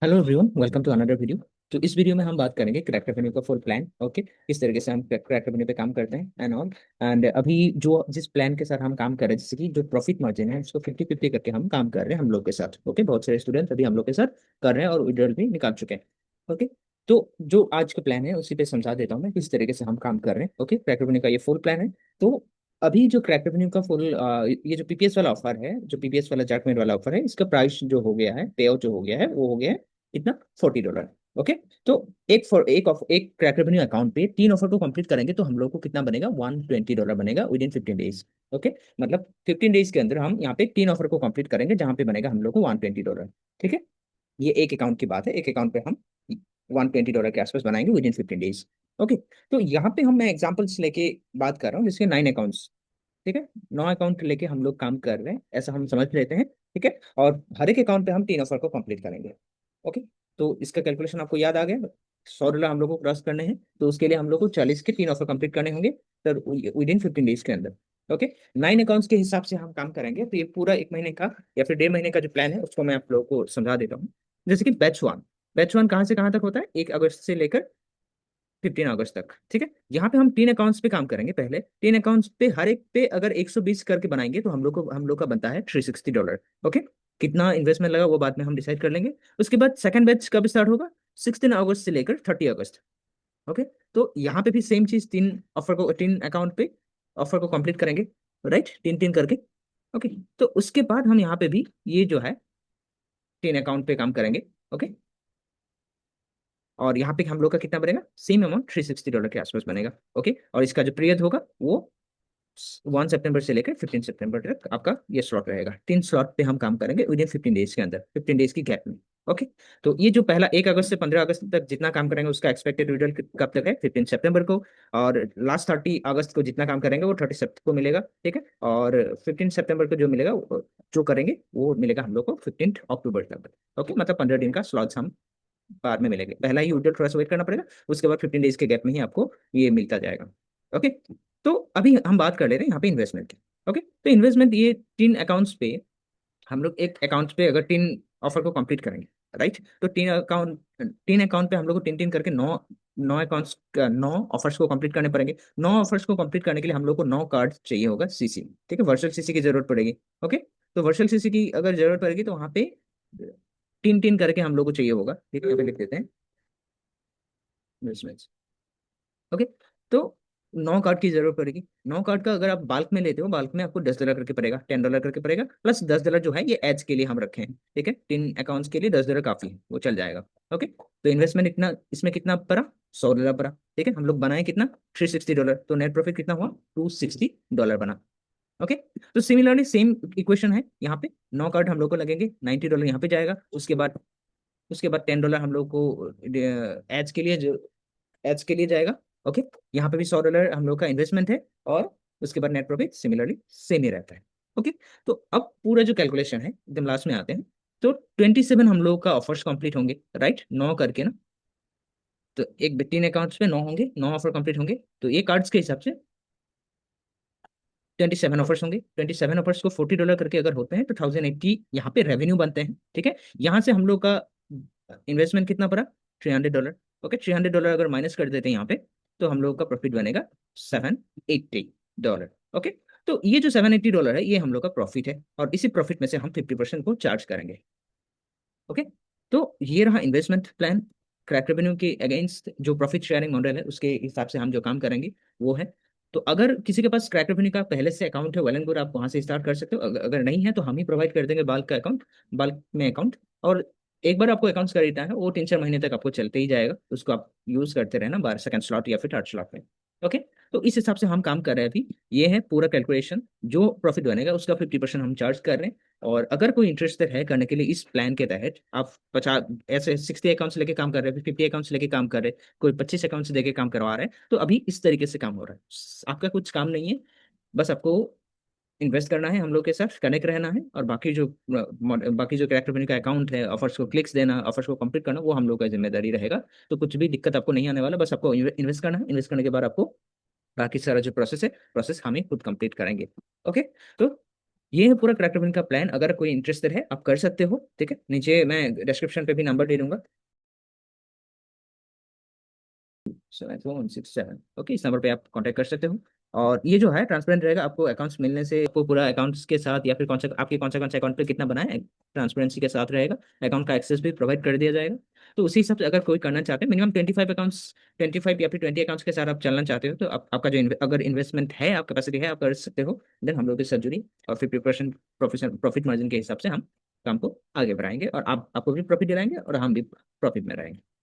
Hello everyone, welcome to another video. तो इस video में हम बात करेंगे क्रैक रेवेन्यू का फुल प्लान। ओके, किस तरीके से हम क्रैक रेवेन्यू पे काम करते हैं एंड ऑल। एंड अभी जो जिस प्लान के साथ हम काम कर रहे हैं, जैसे कि जो प्रॉफिट मार्जिन है उसको 50-50 करके हम काम कर रहे हैं हम लोग के साथ। ओके, बहुत सारे स्टूडेंट्स अभी हम लोग के साथ कर रहे हैं और रिजल्ट भी निकाल चुके हैं। ओके, तो जो आज का प्लान है उसी पे समझा देता हूँ मैं किस तरीके से हम काम कर रहे हैं। ओके, क्रैक रेवेन्यू का ये फुल प्लान है। तो अभी जो क्रैक रेवेन्यू का फुल ये जो पीपीएस वाला ऑफर है, जो पीपीएस वाला जैकमेट वाला ऑफर है, इसका प्राइस जो हो गया है, पे आउट जो हो गया है, वो हो गया है कितना, $40। ओके, तो एक क्रैक रेवेन्यू अकाउंट पे तीन ऑफर को कंप्लीट करेंगे तो हम लोग को कितना बनेगा, $120 बनेगा विद इन 15 डेज। ओके, मतलब 15 डेज के अंदर हम यहाँ पे तीन ऑफर को कंप्लीट करेंगे जहाँ पे बनेगा हम लोग को $120। ठीक है, ये एक अकाउंट की बात है। एक अकाउंट पे हम $120 के आसपास बनाएंगे विद इन 15 डेज। ओके, तो यहाँ पे मैं एग्जाम्पल्स लेके बात कर रहा हूँ, जिसके 9 अकाउंट्स। ठीक है, 9 अकाउंट लेके हम लोग काम कर रहे हैं, ऐसा हम समझ लेते हैं। ठीक है, और हर एक अकाउंट पे हम तीन ऑफर को कंप्लीट करेंगे। ओके, तो इसका कैलकुलेशन आपको याद आ गया। $100 हम लोग को क्रॉस करने हैं तो उसके लिए हम लोग को 40 के तीन ऑफर कंप्लीट करने होंगे सर विद इन 15 डेज के अंदर। ओके, 9 अकाउंट्स के हिसाब से हम काम करेंगे तो ये पूरा एक महीने का या फिर 1.5 महीने का जो प्लान है उसको मैं आप लोगों को समझा देता हूँ। जैसे कि बैच वन कहाँ से कहाँ तक होता है, 1 अगस्त से लेकर 15 अगस्त तक। ठीक है, यहाँ पे हम तीन अकाउंट्स पे काम करेंगे। पहले तीन अकाउंट्स पे हर एक पे अगर 120 करके बनाएंगे तो हम लोग का बनता है $360। ओके, कितना इन्वेस्टमेंट लगा वो बाद में हम डिसाइड कर लेंगे। उसके बाद सेकंड बैच कब स्टार्ट होगा, 16 अगस्त से लेकर 30 अगस्त। ओके, तो यहाँ पे भी सेम चीज, तीन अकाउंट पे ऑफर को कंप्लीट करेंगे, राइट, तीन तीन करके। ओके, तो उसके बाद हम यहाँ पे भी ये जो है तीन अकाउंट पे काम करेंगे। ओके, और यहाँ पे हम लोग का कितना बनेगा, सेम अमाउंट $360 के आसपास बनेगा। ओके, और इसका जो पीरियड होगा वो 1 सितंबर से लेकर 15 सितंबर तक आपका ये स्लॉट रहेगा। तीन स्लॉट पे हम काम करेंगे विद इन 15 डेज के अंदर, 15 डेज की गैप में। ओके, तो ये जो पहला 1 अगस्त से 15 अगस्त तक जितना काम करेंगे उसका एक्सपेक्टेड रिजल्ट कब तक है, 15 सितंबर को। और लास्ट 30 अगस्त को जितना काम करेंगे वो 30 सितंबर को मिलेगा। ठीक है, और 15 सितंबर को जो मिलेगा जो करेंगे वो मिलेगा हम लोग को 15 अक्टूबर तक। ओके, मतलब 15 दिन का स्लॉट्स हम बाद में मिलेंगे। पहला ही विड्रॉल थोड़ा सा वेट करना पड़ेगा, उसके बाद 15 डेज के गैप में ही आपको ये मिलता जाएगा। ओके, तो अभी हम बात कर ले रहे हैं यहाँ पे इन्वेस्टमेंट की। ओके, तो इन्वेस्टमेंट ये तीन अकाउंट्स पे हम लोग, एक अकाउंट पे अगर तीन ऑफर को कंप्लीट करेंगे, राइट, तो तीन अकाउंट पे हम लोग को तीन तीन करके नौ नौ अकाउंट्स, 9 ऑफर्स को कंप्लीट करने पड़ेंगे। 9 ऑफर्स को कंप्लीट करने के लिए हम लोग को 9 कार्ड चाहिए होगा सीसी। ठीक है, वर्चुअल सीसी की जरूरत पड़ेगी। ओके, तो वर्चुअल सीसी की अगर जरूरत पड़ेगी तो वहाँ पे तीन तीन करके हम लोग को चाहिए होगा। ठीक है, यहाँ पे लिख देते हैं इन्वेस्टमेंट्स। ओके, तो 9 कार्ड की जरूरत पड़ेगी। 9 कार्ड का अगर आप बाल्क में लेते हो, बाल्क में आपको $10 करके पड़ेगा, $10 करके पड़ेगा, प्लस $10 जो है ये एज के लिए हम रखे हैं। ठीक है, तीन अकाउंट्स के लिए $10 काफी है, वो चल जाएगा। ओके, तो इन्वेस्टमेंट इतना, इसमें कितना पड़ा, $100 पड़ा। ठीक है, हम लोग बनाए कितना, $360, तो नेट प्रॉफिट कितना हुआ, $260 बना। ओके, तो सिमिलरली सेम इक्वेशन है यहाँ पे। 9 कार्ड हम लोग को लगेंगे, $90 यहाँ पे जाएगा। उसके बाद $10 हम लोग को एज के लिए, जो एज के लिए जाएगा। ओके, यहाँ पे भी $100 हम लोग का इन्वेस्टमेंट है, और उसके बाद नेट प्रॉफिट सिमिलरली सेम ही रहता है। ओके, तो अब पूरा जो कैलकुलेशन है एकदम लास्ट में आते हैं। तो 27 हम लोग का ऑफर्स कंप्लीट होंगे, राइट, 9 करके ना। तो एक 3 अकाउंट्स पे 9 होंगे, 9 ऑफर कंप्लीट होंगे, तो ये कार्ड्स के हिसाब से 27 ऑफर्स होंगे। 27 ऑफर्स को $40 करके अगर होते हैं तो 1080 यहाँ पे रेवेन्यू बनते हैं। ठीक है, यहाँ से हम लोग का इन्वेस्टमेंट कितना पड़ा, $300। ओके, $300 अगर माइनस कर देते हैं यहाँ पे तो हम लोग का प्रॉफिट बनेगा $780। ओके, तो ये जो $780 है ये हम लोग का प्रॉफिट है, और इसी प्रॉफिट में से हम 50% को चार्ज करेंगे। ओके, तो ये रहा इन्वेस्टमेंट प्लान। क्रैक रेवेन्यू के अगेंस्ट जो प्रॉफिट शेयरिंग मॉडल है उसके हिसाब से हम जो काम करेंगे वो है। तो अगर किसी के पास क्रैक रेवेन्यू का पहले से अकाउंट है, वेल एंड गुड, आप वहां से स्टार्ट कर सकते हो। अगर नहीं है तो हम ही प्रोवाइड कर देंगे बाल्क का अकाउंट, बाल्क में अकाउंट। और एक बार आपको अकाउंट्स खरीदना है वो 3-4 महीने तक आपको चलते ही जाएगा, उसको आप यूज करते रहना बार सेकंड स्लॉट या फिर थर्ड स्लॉट में। ओके, तो इस हिसाब से हम काम कर रहे हैं अभी। ये है पूरा कैलकुलेशन, जो प्रॉफिट बनेगा उसका 50% हम चार्ज कर रहे हैं। और अगर कोई इंटरेस्टेड है करने के लिए इस प्लान के तहत, आप 50 ऐसे 60 अकाउंट्स लेके काम कर रहे हैं, 50 अकाउंट्स लेके काम कर रहे हैं, कोई 25 अकाउंट्स लेके काम करवा रहे हैं, तो अभी इस तरीके से काम हो रहा है। आपका कुछ काम नहीं है, बस आपको इन्वेस्ट करना है, हम लोग के साथ कनेक्ट रहना है, और बाकी जो क्रैक रेवेन्यू का अकाउंट है, ऑफर्स को क्लिक्स देना, ऑफर्स को कंप्लीट करना, वो हम लोग का जिम्मेदारी रहेगा। तो कुछ भी दिक्कत आपको नहीं आने वाला, बस आपको इन्वेस्ट करना है। इन्वेस्ट करने के बाद आपको बाकी सारा जो प्रोसेस है, प्रोसेस हम ही खुद कंप्लीट करेंगे। ओके, तो ये है पूरा क्रैक्ट ओपन का प्लान। अगर कोई इंटरेस्टेड है आप कर सकते हो, ठीक है। नीचे मैं डिस्क्रिप्शन पे भी नंबर दे दूंगा, 7417। ओके, इस नंबर पे आप कांटेक्ट कर सकते हो। और ये जो है ट्रांसपेरेंट रहेगा, आपको अकाउंट्स मिलने से आपको पूरा अकाउंट्स के साथ या फिर कौन सा आपके कौन सा अकाउंट पे कितना बना है, ट्रांसपेरेंसी के साथ रहेगा। अकाउंट का एक्सेस भी प्रोवाइड कर दिया जाएगा। तो उसी हिसाब से अगर कोई करना चाहते हैं, मिनिमम 25 अकाउंट्स, 25 या फिर 20 अकाउंट्स के साथ आप चलना चाहते हो, तो आपका जो अगर इन्वेस्टमेंट है, आप कैपेसिटी है, आप कर सकते हो। देन हम लोग के साथ जुड़िए, और 50% प्रॉफिट मार्जिन के हिसाब से हम काम को आगे बढ़ाएंगे, और आप आपको भी प्रॉफिट दिलाएंगे और हम भी प्रॉफिट में रहेंगे।